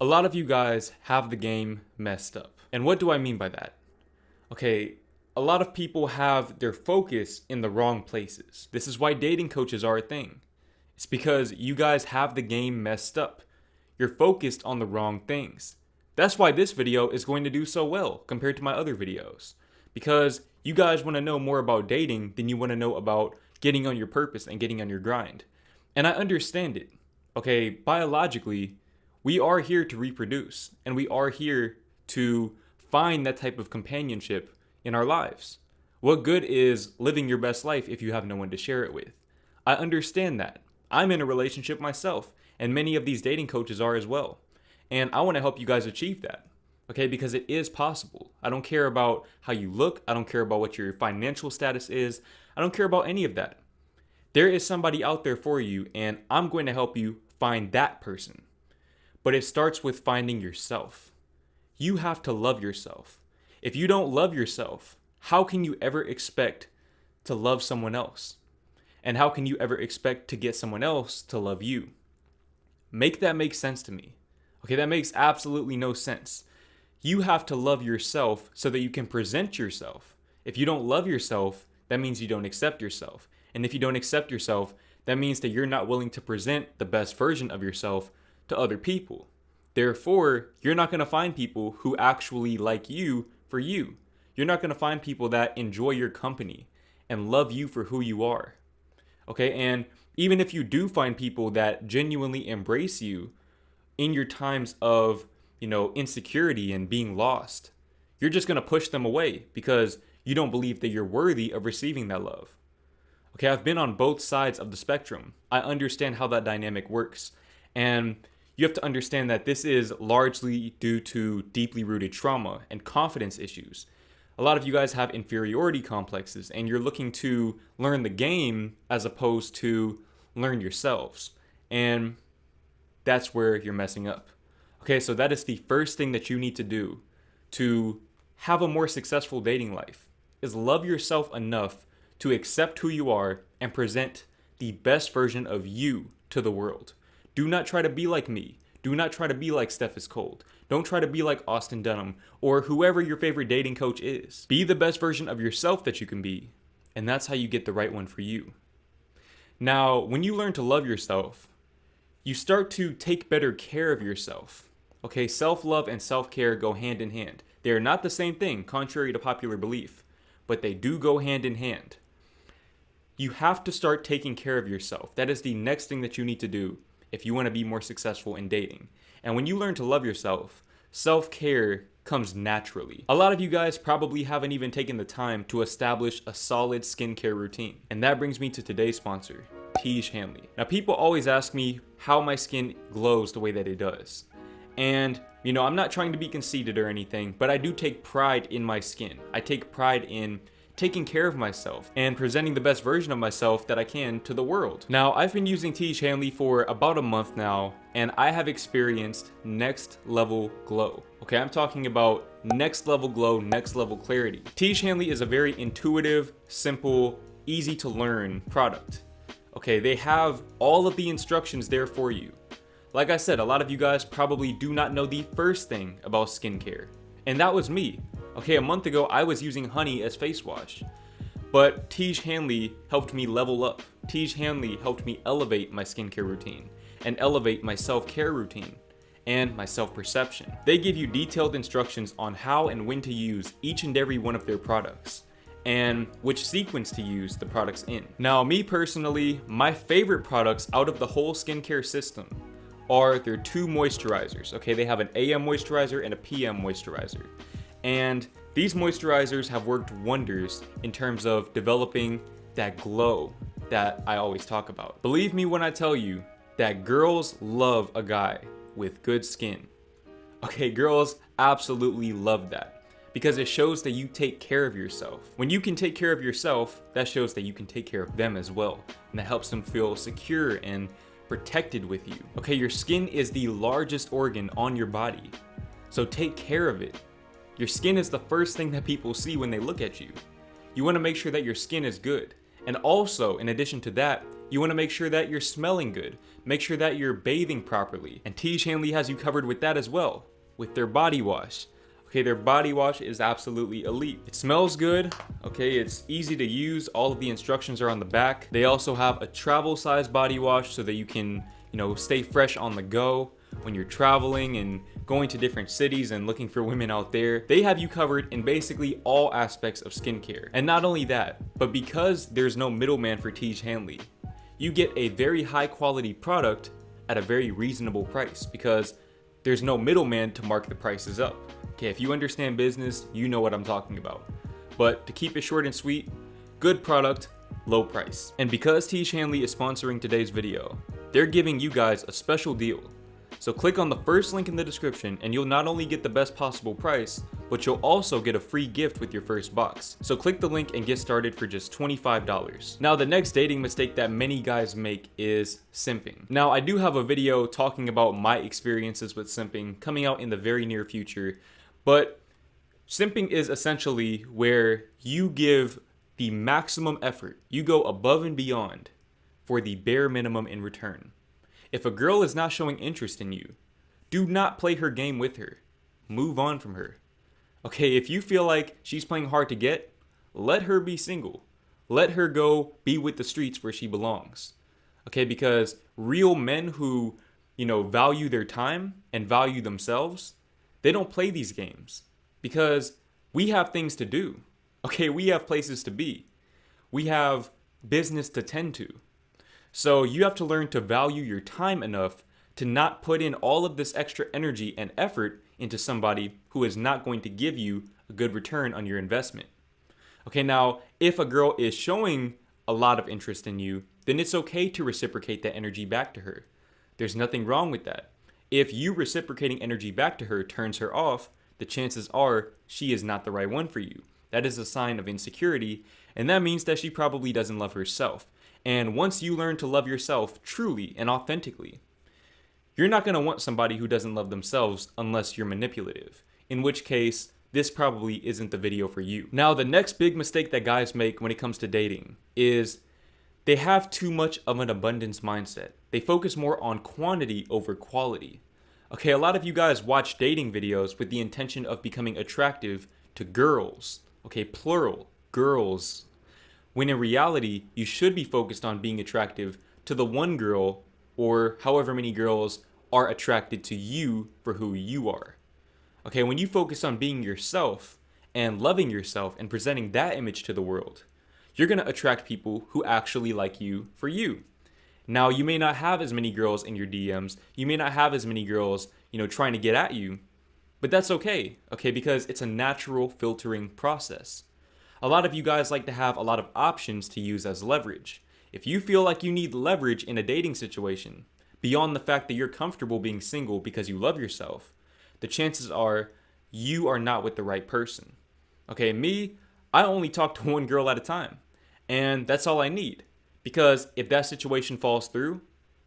A lot of you guys have the game messed up. And what do I mean by that? Okay, a lot of people have their focus in the wrong places. This is why dating coaches are a thing. It's because you guys have the game messed up. You're focused on the wrong things. That's why this video is going to do so well compared to my other videos. Because you guys want to know more about dating than you want to know about getting on your purpose and getting on your grind. And I understand it. Okay, biologically, we are here to reproduce, and we are here to find that type of companionship in our lives. What good is living your best life if you have no one to share it with? I understand that. I'm in a relationship myself, and many of these dating coaches are as well. And I want to help you guys achieve that, okay? Because it is possible. I don't care about how you look. I don't care about what your financial status is. I don't care about any of that. There is somebody out there for you, and I'm going to help you find that person. But it starts with finding yourself. You have to love yourself. If you don't love yourself, how can you ever expect to love someone else? And how can you ever expect to get someone else to love you? Make that make sense to me. Okay, that makes absolutely no sense. You have to love yourself so that you can present yourself. If you don't love yourself, that means you don't accept yourself. And if you don't accept yourself, that means that you're not willing to present the best version of yourself to other people. Therefore, you're not going to find people who actually like you for you. You're not going to find people that enjoy your company and love you for who you are. Okay, and even if you do find people that genuinely embrace you in your times of, insecurity and being lost, you're just going to push them away because you don't believe that you're worthy of receiving that love. Okay, I've been on both sides of the spectrum. I understand how that dynamic works. And you have to understand that this is largely due to deeply rooted trauma and confidence issues. A lot of you guys have inferiority complexes, and you're looking to learn the game as opposed to learn yourselves. And that's where you're messing up. Okay, so that is the first thing that you need to do to have a more successful dating life, is love yourself enough to accept who you are and present the best version of you to the world. Do not try to be like me. Do not try to be like Steph is Cold. Don't try to be like Austin Dunham or whoever your favorite dating coach is. Be the best version of yourself that you can be, and that's how you get the right one for you. Now, when you learn to love yourself, you start to take better care of yourself. Okay, self-love and self-care go hand in hand. They are not the same thing, contrary to popular belief, but they do go hand in hand. You have to start taking care of yourself. That is the next thing that you need to do if you want to be more successful in dating. And when you learn to love yourself, self-care comes naturally. A lot of you guys probably haven't even taken the time to establish a solid skincare routine. And that brings me to today's sponsor, Tiege Hanley. Now, people always ask me how my skin glows the way that it does. And, I'm not trying to be conceited or anything, but I do take pride in my skin. I take pride in taking care of myself and presenting the best version of myself that I can to the world. Now, I've been using Tiege Hanley for about a month now, and I have experienced next level glow. Okay, I'm talking about next level glow, next level clarity. Tiege Hanley is a very intuitive, simple, easy to learn product. Okay, they have all of the instructions there for you. Like I said, a lot of you guys probably do not know the first thing about skincare, and that was me. Okay, a month ago, I was using honey as face wash, but Tiege Hanley helped me level up. Tiege Hanley helped me elevate my skincare routine and elevate my self-care routine and my self-perception. They give you detailed instructions on how and when to use each and every one of their products and which sequence to use the products in. Now, me personally, my favorite products out of the whole skincare system are their two moisturizers. Okay, they have an AM moisturizer and a PM moisturizer. And these moisturizers have worked wonders in terms of developing that glow that I always talk about. Believe me when I tell you that girls love a guy with good skin. Okay, girls absolutely love that because it shows that you take care of yourself. When you can take care of yourself, that shows that you can take care of them as well. And that helps them feel secure and protected with you. Okay, your skin is the largest organ on your body, so take care of it. Your skin is the first thing that people see when they look at you. You want to make sure that your skin is good. And also, in addition to that, You want to make sure that you're smelling good. Make sure that you're bathing properly. And Tiege Hanley has you covered with that as well, with their body wash. Okay, their body wash is absolutely elite. It smells good, okay, it's easy to use. All of the instructions are on the back. They also have a travel size body wash so that you can, stay fresh on the go when you're traveling and going to different cities and looking for women out there. They have you covered in basically all aspects of skincare. And not only that, but because there's no middleman for Tiege Hanley, you get a very high quality product at a very reasonable price because there's no middleman to mark the prices up. Okay, if you understand business, you know what I'm talking about. But to keep it short and sweet, good product, low price. And because Tiege Hanley is sponsoring today's video, they're giving you guys a special deal. So click on the first link in the description and you'll not only get the best possible price, but you'll also get a free gift with your first box. So click the link and get started for just $25. Now the next dating mistake that many guys make is simping. Now I do have a video talking about my experiences with simping coming out in the very near future, but simping is essentially where you give the maximum effort. You go above and beyond for the bare minimum in return. If a girl is not showing interest in you, do not play her game with her. Move on from her. Okay, if you feel like she's playing hard to get, let her be single. Let her go be with the streets where she belongs. Okay, because real men who, value their time and value themselves, they don't play these games because we have things to do. Okay, we have places to be. We have business to tend to. So you have to learn to value your time enough to not put in all of this extra energy and effort into somebody who is not going to give you a good return on your investment. Okay, now, if a girl is showing a lot of interest in you, then it's okay to reciprocate that energy back to her. There's nothing wrong with that. If you reciprocating energy back to her turns her off, the chances are she is not the right one for you. That is a sign of insecurity, and that means that she probably doesn't love herself. And once you learn to love yourself truly and authentically, you're not going to want somebody who doesn't love themselves unless you're manipulative, in which case this probably isn't the video for you. Now, the next big mistake that guys make when it comes to dating is they have too much of an abundance mindset. They focus more on quantity over quality. Okay, a lot of you guys watch dating videos with the intention of becoming attractive to girls. Okay, plural, girls. When in reality, you should be focused on being attractive to the one girl or however many girls are attracted to you for who you are. Okay, when you focus on being yourself and loving yourself and presenting that image to the world, you're going to attract people who actually like you for you. Now, you may not have as many girls in your DMs. You may not have as many girls, trying to get at you, but that's okay, because it's a natural filtering process. A lot of you guys like to have a lot of options to use as leverage. If you feel like you need leverage in a dating situation, beyond the fact that you're comfortable being single because you love yourself, the chances are you are not with the right person. Okay, me, I only talk to one girl at a time, and that's all I need. Because if that situation falls through,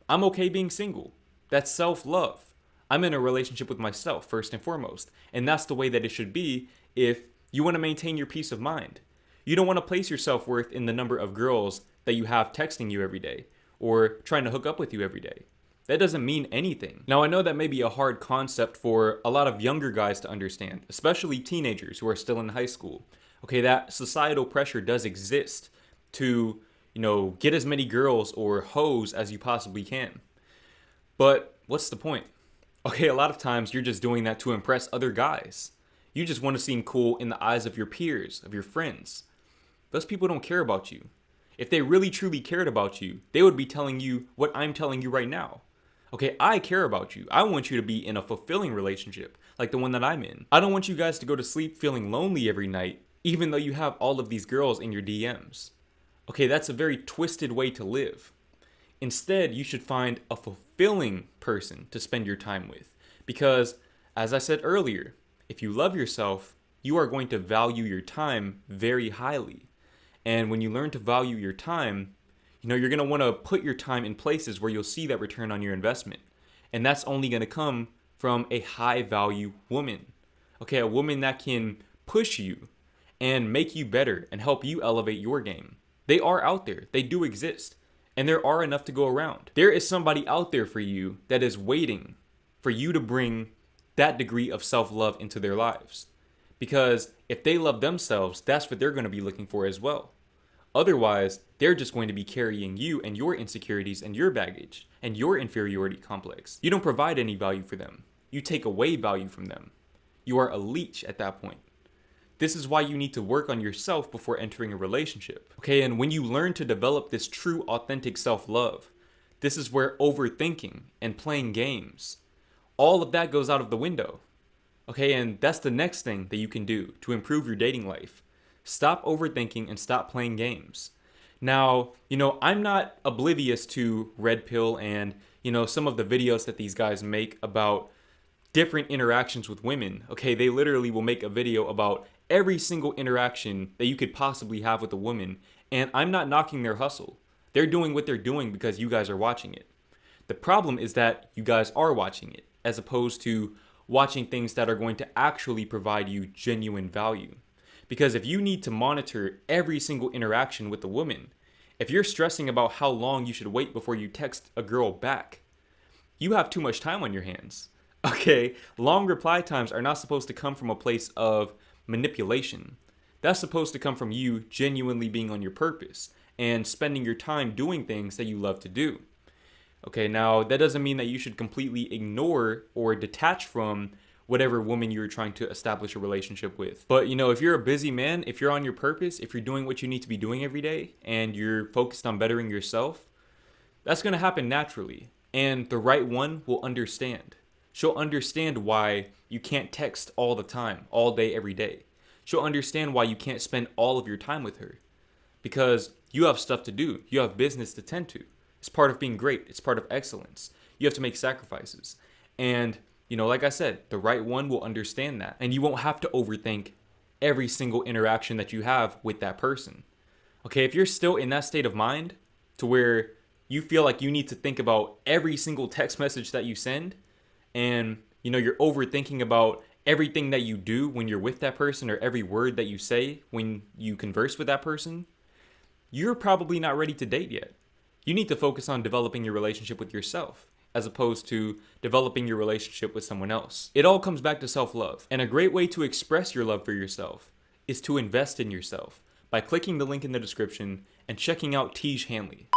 I'm okay being single. That's self-love. I'm in a relationship with myself first and foremost, and that's the way that it should be if you want to maintain your peace of mind. You don't want to place your self-worth in the number of girls that you have texting you every day or trying to hook up with you every day. That doesn't mean anything. Now, I know that may be a hard concept for a lot of younger guys to understand, especially teenagers who are still in high school. Okay, that societal pressure does exist to, get as many girls or hoes as you possibly can. But what's the point? Okay, a lot of times you're just doing that to impress other guys. You just want to seem cool in the eyes of your peers, of your friends. Those people don't care about you. If they really truly cared about you, they would be telling you what I'm telling you right now. Okay, I care about you. I want you to be in a fulfilling relationship, like the one that I'm in. I don't want you guys to go to sleep feeling lonely every night, even though you have all of these girls in your DMs. Okay, that's a very twisted way to live. Instead, you should find a fulfilling person to spend your time with. Because, as I said earlier, if you love yourself, you are going to value your time very highly. And when you learn to value your time, you're going to want to put your time in places where you'll see that return on your investment. And that's only going to come from a high value woman. Okay, a woman that can push you and make you better and help you elevate your game. They are out there. They do exist. And there are enough to go around. There is somebody out there for you that is waiting for you to bring that degree of self-love into their lives. Because if they love themselves, that's what they're going to be looking for as well. Otherwise, they're just going to be carrying you and your insecurities and your baggage and your inferiority complex. You don't provide any value for them. You take away value from them. You are a leech at that point. This is why you need to work on yourself before entering a relationship. Okay, and when you learn to develop this true, authentic self-love, this is where overthinking and playing games, all of that goes out of the window. Okay, and that's the next thing that you can do to improve your dating life. Stop overthinking and stop playing games. Now, I'm not oblivious to Red Pill and, some of the videos that these guys make about different interactions with women. Okay, they literally will make a video about every single interaction that you could possibly have with a woman. And I'm not knocking their hustle. They're doing what they're doing because you guys are watching it. The problem is that you guys are watching it, as opposed to watching things that are going to actually provide you genuine value. Because if you need to monitor every single interaction with a woman, if you're stressing about how long you should wait before you text a girl back, you have too much time on your hands. Okay, long reply times are not supposed to come from a place of manipulation. That's supposed to come from you genuinely being on your purpose and spending your time doing things that you love to do. Okay, now that doesn't mean that you should completely ignore or detach from whatever woman you're trying to establish a relationship with. But if you're a busy man, if you're on your purpose, if you're doing what you need to be doing every day and you're focused on bettering yourself, that's going to happen naturally. And the right one will understand. She'll understand why you can't text all the time, all day, every day. She'll understand why you can't spend all of your time with her. Because you have stuff to do. You have business to tend to. It's part of being great. It's part of excellence. You have to make sacrifices. And, like I said, the right one will understand that. And you won't have to overthink every single interaction that you have with that person. Okay, if you're still in that state of mind to where you feel like you need to think about every single text message that you send, and, you're overthinking about everything that you do when you're with that person or every word that you say when you converse with that person, you're probably not ready to date yet. You need to focus on developing your relationship with yourself as opposed to developing your relationship with someone else. It all comes back to self-love. And a great way to express your love for yourself is to invest in yourself by clicking the link in the description and checking out Tej Hanley.